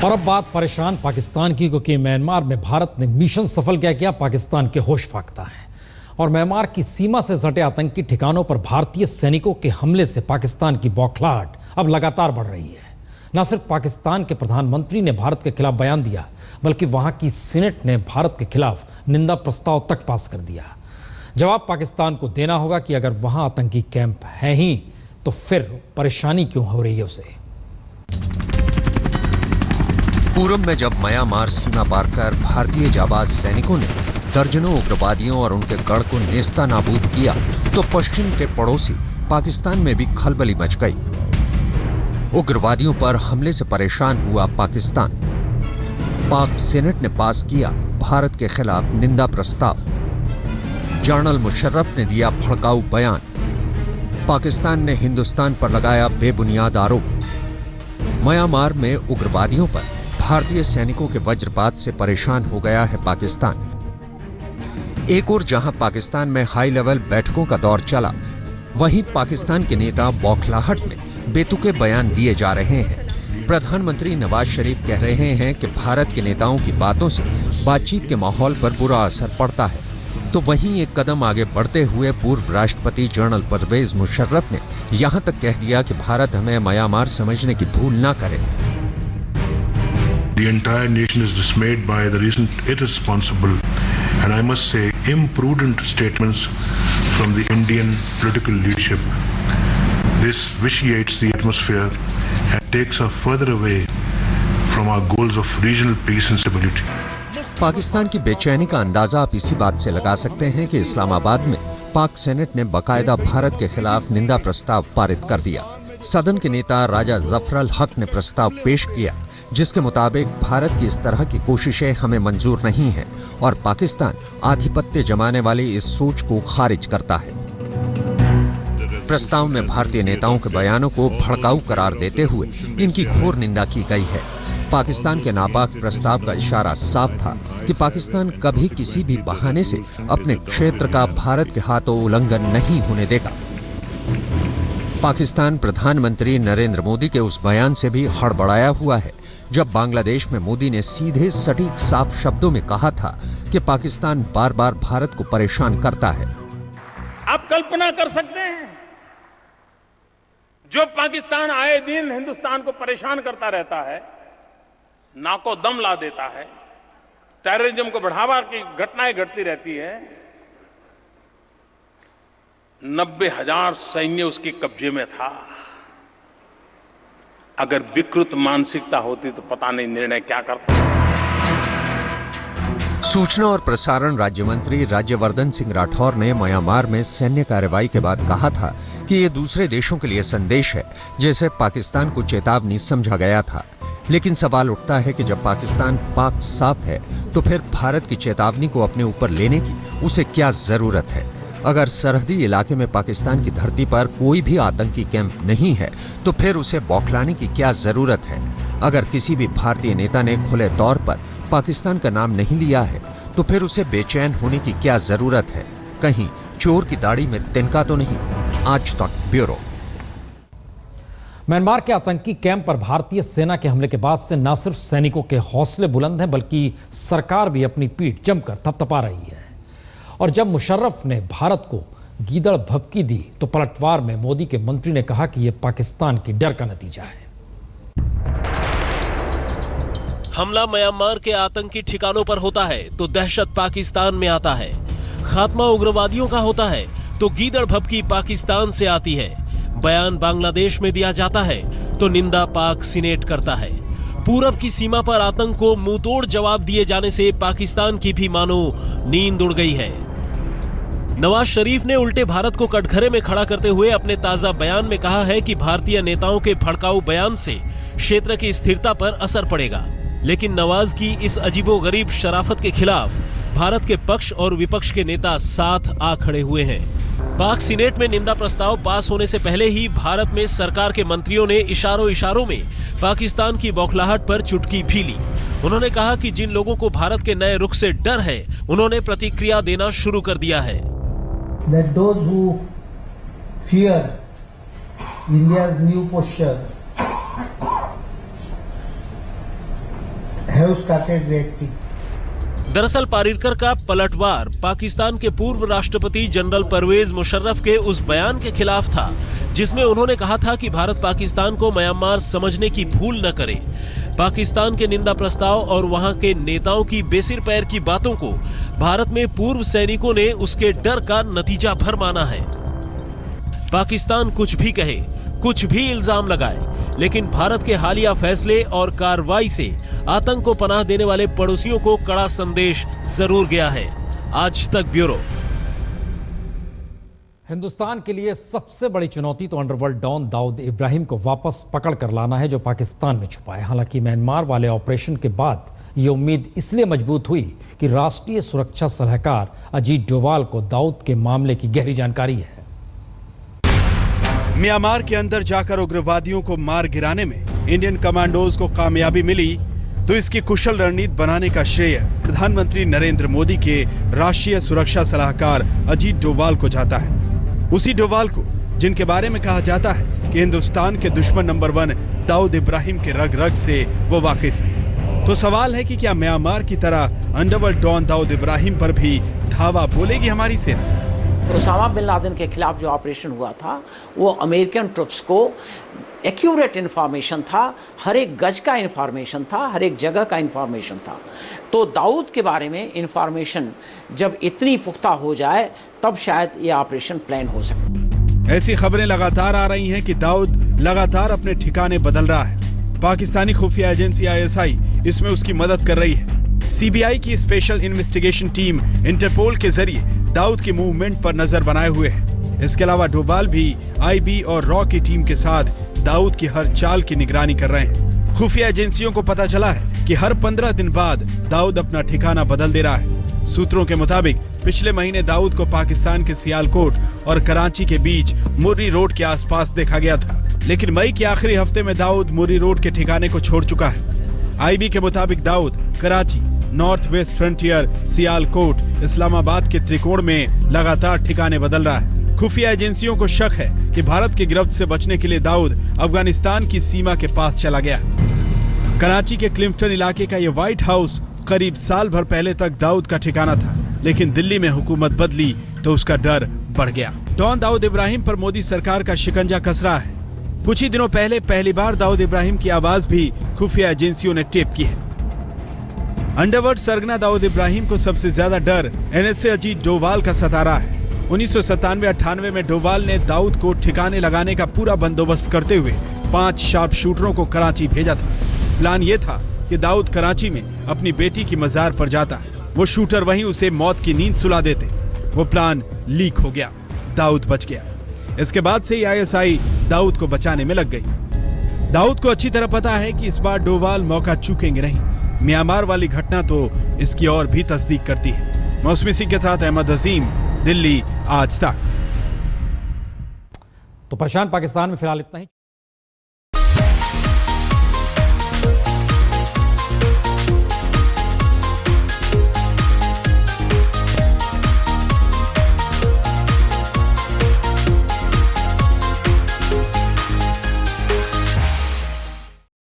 और अब बात परेशान पाकिस्तान की, क्योंकि म्यांमार में भारत ने मिशन सफल क्या किया, पाकिस्तान के होश फाख्ता है। और म्यांमार की सीमा से सटे आतंकी ठिकानों पर भारतीय सैनिकों के हमले से पाकिस्तान की बौखलाहट अब लगातार बढ़ रही है। न सिर्फ पाकिस्तान के प्रधानमंत्री ने भारत के खिलाफ बयान दिया, बल्कि वहां की सीनेट ने भारत के खिलाफ निंदा प्रस्ताव तक पास कर दिया। जवाब पाकिस्तान को देना होगा कि अगर वहां आतंकी कैंप हैं ही तो फिर परेशानी क्यों हो रही है उसे। पूरब में जब म्यांमार सीमा पार कर भारतीय जाबाज सैनिकों ने दर्जनों उग्रवादियों और उनके गढ़ को नेस्ता नाबूद किया, तो पश्चिम के पड़ोसी पाकिस्तान में भी खलबली मच गई। उग्रवादियों पर हमले से परेशान हुआ पाकिस्तान। पाक सेनेट ने पास किया भारत के खिलाफ निंदा प्रस्ताव। जनरल मुशर्रफ ने दिया भड़काऊ बयान। पाकिस्तान ने हिंदुस्तान पर लगाया बेबुनियाद आरोप। म्यांमार में उग्रवादियों पर भारतीय सैनिकों के वज्रपात से परेशान हो गया है पाकिस्तान। एक और जहां पाकिस्तान में हाई लेवल बैठकों का दौर चला, वहीं पाकिस्तान के नेता बौखलाहट में बेतुके बयान दिए जा रहे हैं। प्रधानमंत्री नवाज शरीफ कह रहे हैं कि भारत के नेताओं की बातों से बातचीत के माहौल पर बुरा असर पड़ता है, तो वहीं एक कदम आगे बढ़ते हुए पूर्व राष्ट्रपति जनरल परवेज मुशर्रफ ने यहां तक कह दिया कि भारत हमें म्यांमार समझने की भूल ना करे। The entire nation is dismayed by the recent irresponsible and I must say imprudent statements from the Indian political leadership. This vitiates the atmosphere and takes us further away from our goals of regional peace and stability. Pakistan की बेचैनी का अंदाजा आप इसी बात से लगा सकते हैं कि इस्लामाबाद में पाक सेनेट ने बाकायदा भारत के खिलाफ निंदा प्रस्ताव पारित कर दिया। सदन के नेता राजा जफरल हक ने प्रस्ताव पेश किया, जिसके मुताबिक भारत की इस तरह की कोशिशें हमें मंजूर नहीं हैं और पाकिस्तान आधिपत्य जमाने वाली इस सोच को खारिज करता है। प्रस्ताव में भारतीय नेताओं के बयानों को भड़काऊ करार देते हुए इनकी घोर निंदा की गई है। पाकिस्तान के नापाक प्रस्ताव का इशारा साफ था कि पाकिस्तान कभी किसी भी बहाने से अपने क्षेत्र का भारत के हाथों उल्लंघन नहीं होने देगा। पाकिस्तान प्रधानमंत्री नरेंद्र मोदी के उस बयान से भी हड़बड़ाया हुआ है, जब बांग्लादेश में मोदी ने सीधे सटीक साफ शब्दों में कहा था कि पाकिस्तान बार बार भारत को परेशान करता है। आप कल्पना कर सकते हैं, जो पाकिस्तान आए दिन हिंदुस्तान को परेशान करता रहता है, नाको दम ला देता है, टेररिज्म को बढ़ावा की घटनाएं घटती रहती है, 90,000 सैन्य उसके कब्जे में था। अगर विकृत मानसिकता होती तो पता नहीं निर्णय क्या करता। सूचना और प्रसारण राज्य मंत्री राज्यवर्धन सिंह राठौर ने म्यांमार में सैन्य कार्रवाई के बाद कहा था कि ये दूसरे देशों के लिए संदेश है, जैसे पाकिस्तान को चेतावनी समझा गया था। लेकिन सवाल उठता है कि जब पाकिस्तान पाक साफ है, तो फिर भारत की चेतावनी को अपने ऊपर लेने की उसे क्या जरूरत है। अगर सरहदी इलाके में पाकिस्तान की धरती पर कोई भी आतंकी कैंप नहीं है, तो फिर उसे बौखलाने की क्या जरूरत है। अगर किसी भी भारतीय नेता ने खुले तौर पर पाकिस्तान का नाम नहीं लिया है, तो फिर उसे बेचैन होने की क्या जरूरत है। कहीं चोर की दाढ़ी में तिनका तो नहीं। आज तक ब्यूरो। म्यांमार के आतंकी कैंप पर भारतीय सेना के हमले के बाद से न सिर्फ सैनिकों के हौसले बुलंद हैं, बल्कि सरकार भी अपनी पीठ जमकर थपथपा रही है। और जब मुशर्रफ ने भारत को गीदड़ भभकी दी, तो पलटवार में मोदी के मंत्री ने कहा कि यह पाकिस्तान की डर का नतीजा है। हमला म्यांमार के आतंकी ठिकानों पर होता है तो दहशत पाकिस्तान में आता है। खात्मा उग्रवादियों का होता है तो गीदड़ भभकी पाकिस्तान से आती है। बयान बांग्लादेश में दिया जाता है तो निंदा पाक सीनेट करता है। पूरब की सीमा पर आतंक को मुंहतोड़ जवाब दिए जाने से पाकिस्तान की भी मानो नींद उड़ गई है। नवाज शरीफ ने उल्टे भारत को कटघरे में खड़ा करते हुए अपने ताजा बयान में कहा है कि भारतीय नेताओं के भड़काऊ बयान से क्षेत्र की स्थिरता पर असर पड़ेगा। लेकिन नवाज की इस अजीबोगरीब शराफत के खिलाफ भारत के पक्ष और विपक्ष के नेता साथ आ खड़े हुए हैं। पाक सीनेट में निंदा प्रस्ताव पास होने से पहले ही भारत में सरकार के मंत्रियों ने इशारों में पाकिस्तान की बौखलाहट पर चुटकी भी ली। उन्होंने कहा कि जिन लोगों को भारत के नए रुख से डर है, उन्होंने प्रतिक्रिया देना शुरू कर दिया है। That those who fear India's new posture have started reacting. दरअसल पारिकर का पलटवार पाकिस्तान के पूर्व राष्ट्रपति जनरल परवेज मुशर्रफ के उस बयान के खिलाफ था जिसमें उन्होंने कहा था कि भारत पाकिस्तान को म्यांमार समझने की भूल न करे। पाकिस्तान के निंदा प्रस्ताव और वहां के नेताओं की बेसिर पैर की बातों को भारत में पूर्व सैनिकों ने उसके डर का नतीजा भर माना है। पाकिस्तान कुछ भी कहे, कुछ भी इल्जाम लगाए, लेकिन भारत के हालिया फैसले और कार्रवाई से आतंक को पनाह देने वाले पड़ोसियों को कड़ा संदेश जरूर गया है। आज तक ब्यूरो। हिंदुस्तान के लिए सबसे बड़ी चुनौती तो अंडरवर्ल्ड डॉन दाऊद इब्राहिम को वापस पकड़ कर लाना है जो पाकिस्तान में छुपा है। हालांकि म्यांमार वाले ऑपरेशन के बाद ये उम्मीद इसलिए मजबूत हुई कि राष्ट्रीय सुरक्षा सलाहकार अजीत डोवाल को दाऊद के मामले की गहरी जानकारी है। म्यांमार के अंदर जाकर उग्रवादियों को मार गिराने में इंडियन कमांडोज को कामयाबी मिली तो इसकी कुशल रणनीति बनाने का श्रेय प्रधानमंत्री नरेंद्र मोदी के राष्ट्रीय सुरक्षा सलाहकार अजीत डोवाल को जाता है। उसी डोवाल को जिनके बारे में कहा जाता है कि हिंदुस्तान के दुश्मन नंबर 1 दाऊद इब्राहिम के रग रग से वो वाकिफ है। तो सवाल है कि क्या म्यांमार की तरह अंडरवर्ल्ड डॉन दाऊद इब्राहिम पर भी धावा बोलेगी हमारी सेना? उसामा बिन लादेन के खिलाफ जो ऑपरेशन हुआ था वो अमेरिकन ट्रुप्स को एक्यूरेट इन्फॉर्मेशन था, हर एक गज का इन्फॉर्मेशन था, हर एक जगह का इन्फॉर्मेशन था। तो दाऊद के बारे में इन्फॉर्मेशन जब इतनी पुख्ता हो जाए तब शायद ये ऑपरेशन प्लान हो सकता। ऐसी खबरें लगातार आ रही हैं कि दाऊद लगातार अपने ठिकाने बदल रहा है। पाकिस्तानी खुफिया एजेंसी ISI इसमें उसकी मदद कर रही है। CBI की स्पेशल इन्वेस्टिगेशन टीम इंटरपोल के जरिए दाऊद की मूवमेंट पर नजर बनाए हुए है। इसके अलावा डोवाल भी IB और रॉ की टीम के साथ दाऊद की हर चाल की निगरानी कर रहे हैं। खुफिया एजेंसियों को पता चला है कि हर 15 दिन बाद दाऊद अपना ठिकाना बदल दे रहा है। सूत्रों के मुताबिक पिछले महीने दाऊद को पाकिस्तान के सियालकोट और कराची के बीच मुर्री रोड के आसपास देखा गया था, लेकिन मई के आखिरी हफ्ते में दाऊद मुर्री रोड के ठिकाने को छोड़ चुका है। IB के मुताबिक Dawood Karachi, north west frontier, Sialkot, Islamabad के त्रिकोण में लगातार ठिकाने बदल रहा है। खुफिया एजेंसियों को शक है कि भारत की गिरफ्त से बचने के लिए दाऊद अफगानिस्तान की सीमा के पास चला गया। कराची के क्लिफ्टन इलाके का यह व्हाइट हाउस करीब साल भर पहले तक दाऊद का ठिकाना था, लेकिन दिल्ली में हुकूमत बदली तो उसका डर बढ़ गया। डॉन दाऊद इब्राहिम पर मोदी सरकार का शिकंजा कस रहा है। कुछ ही दिनों पहले पहली बार दाऊद इब्राहिम की आवाज भी खुफिया एजेंसियों ने टेप की है। अंडरवर्ल्ड सरगना दाऊद इब्राहिम को सबसे ज्यादा डर NSA अजीत डोवाल का सता रहा है। 1997-98 में डोवाल ने दाऊद को ठिकाने लगाने का पूरा बंदोबस्त करते हुए 5 शार्प शूटरों को कराची भेजा था। प्लान ये था कि दाऊद कराची में अपनी बेटी की मजार पर जाता, वो शूटर वहीं उसे मौत की नींद सुला देते। वो प्लान लीक हो गया, दाऊद बच गया। इसके बाद से ही ISI दाऊद को बचाने में लग गई। दाऊद को अच्छी तरह पता है कि इस बार डोवाल मौका चूकेंगे नहीं। म्यांमार वाली घटना तो इसकी और भी तस्दीक करती है। मौसमी सिंह के साथ अहमद हसीम, दिल्ली आज तक। तो परेशान पाकिस्तान में फिलहाल इतना ही।